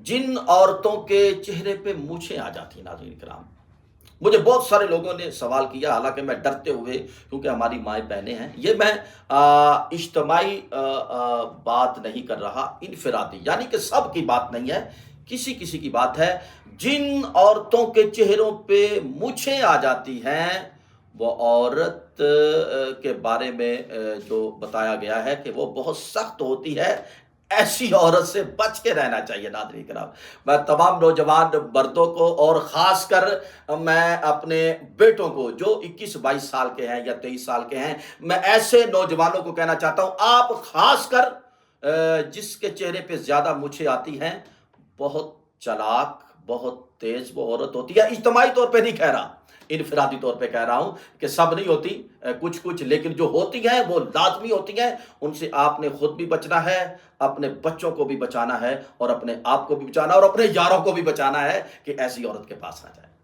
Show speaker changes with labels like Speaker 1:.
Speaker 1: جن عورتوں کے چہرے پہ مونچھیں آ جاتی ہیں، ناظرین کرام، مجھے بہت سارے لوگوں نے سوال کیا، حالانکہ میں ڈرتے ہوئے، کیونکہ ہماری مائیں بہنیں ہیں، یہ میں اجتماعی بات نہیں کر رہا، انفرادی، یعنی کہ سب کی بات نہیں ہے، کسی کسی کی بات ہے۔ جن عورتوں کے چہروں پہ مونچھیں آ جاتی ہیں، وہ عورت کے بارے میں جو بتایا گیا ہے کہ وہ بہت سخت ہوتی ہے، ایسی عورت سے بچ کے رہنا چاہیے، ناظرین کرام۔ میں تمام نوجوان مردوں کو، اور خاص کر میں اپنے بیٹوں کو جو 21-22 سال کے ہیں یا 23 سال کے ہیں، میں ایسے نوجوانوں کو کہنا چاہتا ہوں، آپ خاص کر جس کے چہرے پہ زیادہ مونچھیں آتی ہیں، بہت چلاک، بہت تیز وہ عورت ہوتی ہے۔ اجتماعی طور پہ نہیں کہہ رہا، انفرادی طور پہ کہہ رہا ہوں کہ سب نہیں ہوتی، کچھ کچھ، لیکن جو ہوتی ہیں وہ لازمی ہوتی ہیں۔ ان سے آپ نے خود بھی بچنا ہے، اپنے بچوں کو بھی بچانا ہے، اور اپنے آپ کو بھی بچانا ہے، اور اپنے یاروں کو بھی بچانا ہے کہ ایسی عورت کے پاس نہ جائے۔